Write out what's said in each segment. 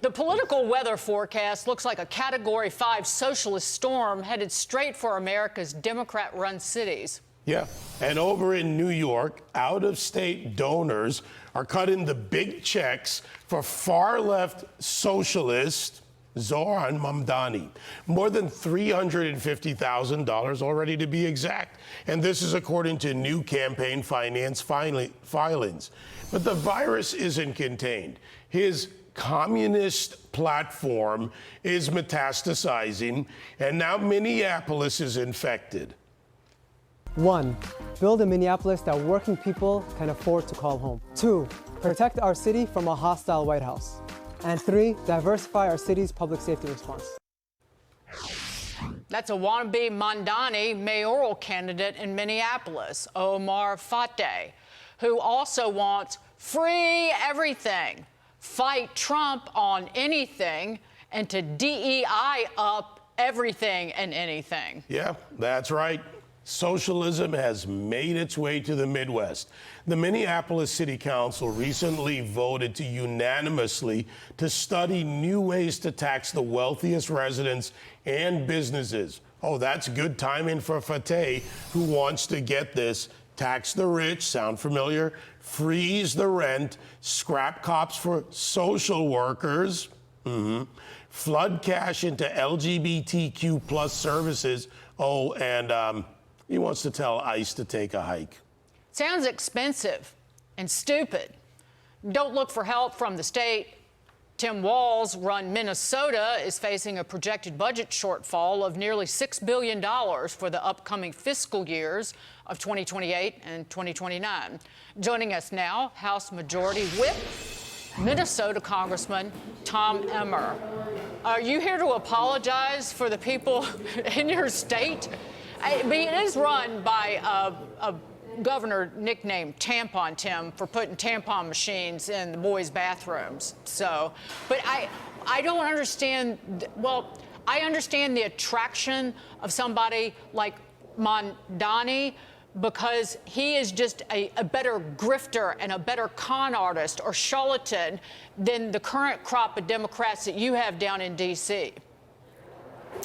The political weather forecast looks like a Category 5 socialist storm headed straight for America's Democrat-run cities. Yeah, and over in New York, out-of-state donors are cutting the big checks for far-left socialist Zohran Mamdani. More than $350,000 already, to be exact. And this is according to new campaign finance filings. But the virus isn't contained. His communist platform is metastasizing, and now Minneapolis is infected. 1. Build a Minneapolis that working people can afford to call home. 2. Protect our city from a hostile White House. And 3. Diversify our city's public safety response. That's a wannabe Mamdani mayoral candidate in Minneapolis, Omar Fateh, who also wants free everything, fight Trump on anything, and to DEI up everything and anything. Yeah, that's right. Socialism has made its way to the Midwest. The Minneapolis City Council recently voted to unanimously to study new ways to tax the wealthiest residents and businesses. Oh, that's good timing for Fateh, who wants to get this. Tax the rich, sound familiar? Freeze the rent, scrap cops for social workers, flood cash into LGBTQ plus services. Oh, and he wants to tell ICE to take a hike. Sounds expensive and stupid. Don't look for help from the state. Tim Walz-run Minnesota is facing a projected budget shortfall of nearly $6 billion for the upcoming fiscal years of 2028 and 2029. Joining us now, House Majority Whip, Minnesota Congressman Tom Emmer. Are you here to apologize for the people in your state? I mean, it is run by a governor nicknamed Tampon Tim for putting tampon machines in the boys' bathrooms. So, but I don't understand. Well, I understand the attraction of somebody like Mamdani because he is just a better grifter and a better con artist or charlatan than the current crop of Democrats that you have down in D.C.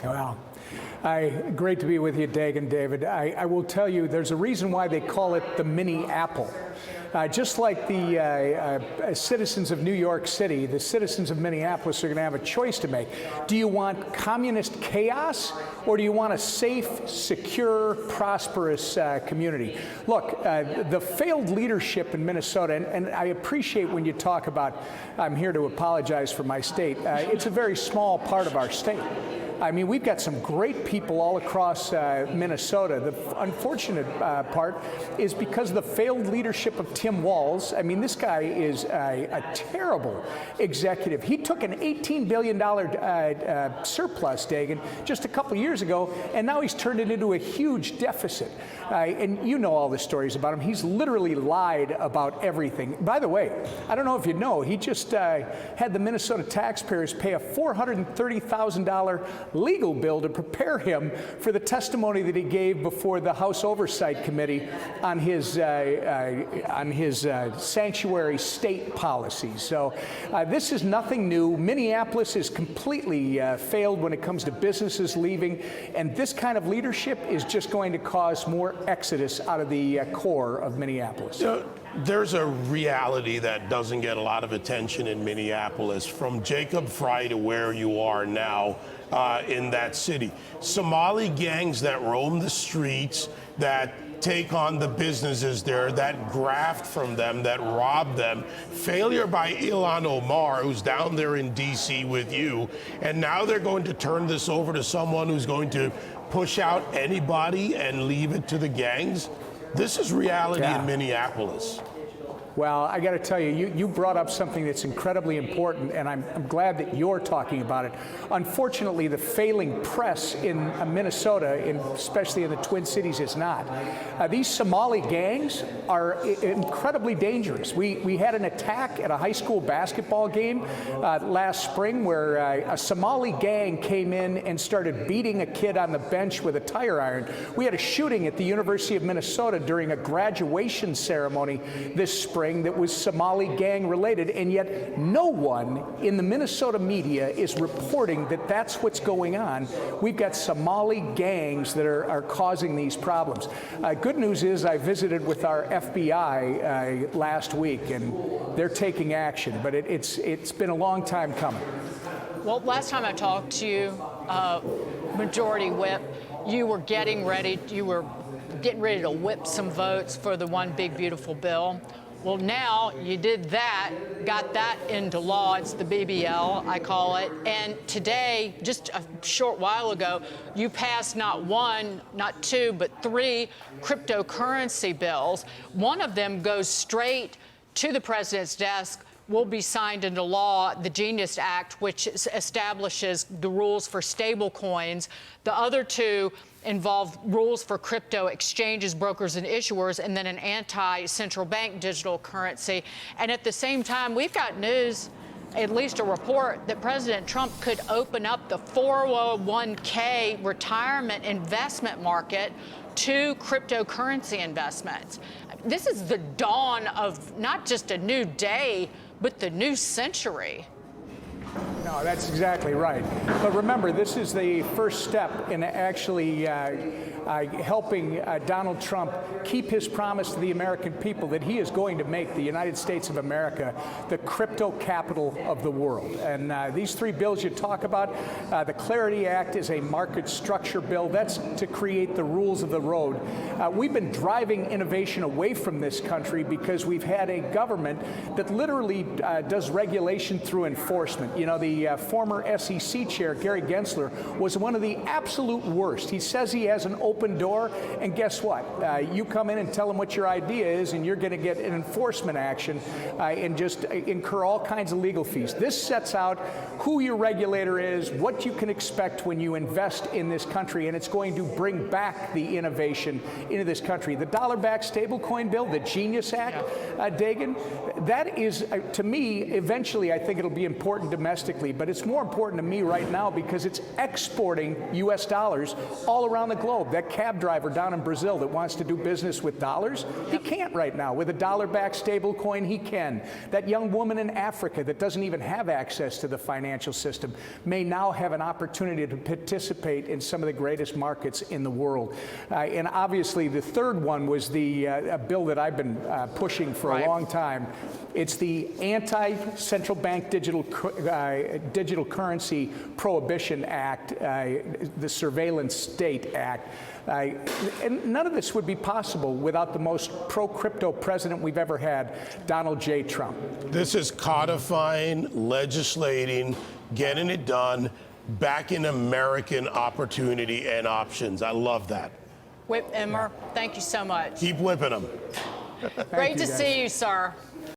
Well, great to be with you, Dagan, David. I will tell you, there's a reason why they call it the mini apple. Just like the citizens of New York City, the citizens of Minneapolis are going to have a choice to make. Do you want communist chaos, or do you want a safe, secure, prosperous community? Look, the failed leadership in Minnesota, and I appreciate when you talk about, I'm here to apologize for my state. It's a very small part of our state. I mean, we've got some great people all across Minnesota. The unfortunate part is because of the failed leadership of Tim Walz. I mean, this guy is a terrible executive. He took an $18 billion surplus, Dagan, just a couple years ago, and now he's turned it into a huge deficit. And you know all the stories about him. He's literally lied about everything. By the way, I don't know if you know, he just had the Minnesota taxpayers pay a $430,000 legal bill to prepare him for the testimony that he gave before the House Oversight Committee on his sanctuary state policy. So this is nothing new. Minneapolis is completely failed when it comes to businesses leaving, and this kind of leadership is just going to cause more exodus out of the core of Minneapolis. There's a reality that doesn't get a lot of attention in Minneapolis, from Jacob Fry to where you are now in that city. Somali gangs that roam the streets, that take on the businesses there, that graft from them, that rob them. Failure by Ilhan Omar, who's down there in D.C. with you, and now they're going to turn this over to someone who's going to push out anybody and leave it to the gangs. This is reality in Minneapolis. Well, I got to tell you, you brought up something that's incredibly important, and I'm glad that you're talking about it. Unfortunately, the failing press in Minnesota, especially in the Twin Cities, is not. These Somali gangs are incredibly dangerous. We had an attack at a high school basketball game last spring where a Somali gang came in and started beating a kid on the bench with a tire iron. We had a shooting at the University of Minnesota during a graduation ceremony this spring. string that was Somali gang related, and yet no one in the Minnesota media is reporting that that's what's going on. We've got Somali gangs that are causing these problems. Good news is I visited with our FBI last week, and they're taking action, but it's been a long time coming. Well, last time I talked to you, Majority Whip, you were getting ready to whip some votes for the one big beautiful bill. Well, now you did that, got that into law. It's the BBL, I call it. And today, just a short while ago, you passed not one, not two, but 3 cryptocurrency bills. One of them goes straight to the president's desk, will be signed into law, the Genius Act, which establishes the rules for stable coins. The other 2 involve rules for crypto exchanges, brokers, and issuers, and then an anti-central bank digital currency. And at the same time, we've got news, at least a report, that President Trump could open up the 401k retirement investment market to cryptocurrency investments. This is the dawn of not just a new day, but the new century. No, that's exactly right. But remember, this is the first step in actually helping Donald Trump keep his promise to the American people that he is going to make the United States of America the crypto capital of the world. And these 3 bills you talk about, the Clarity Act is a market structure bill. That's to create the rules of the road. We've been driving innovation away from this country because we've had a government that literally does regulation through enforcement. You know, the former SEC chair, Gary Gensler, was one of the absolute worst. He says he has an open door, and guess what? You come in and tell him what your idea is, and you're going to get an enforcement action and just incur all kinds of legal fees. This sets out who your regulator is, what you can expect when you invest in this country, and it's going to bring back the innovation into this country. The dollar-backed stablecoin bill, the Genius Act, Dagan, that is, to me, eventually I think it'll be important domestically, but it's more important to me right now because it's exporting U.S. dollars all around the globe. That cab driver down in Brazil that wants to do business with dollars, he can't right now. With a dollar-backed stablecoin, he can. That young woman in Africa that doesn't even have access to the financial system may now have an opportunity to participate in some of the greatest markets in the world. And obviously, the third one was the bill that I've been pushing for a long time. It's the Anti-Central Bank Digital Currency Prohibition Act, the Surveillance State Act. And none of this would be possible without the most pro-crypto president we've ever had, Donald J. Trump. This is codifying, legislating, getting it done, backing American opportunity and options. I love that. Whip Emmer, thank you so much. Keep whipping them. Great to see you, sir.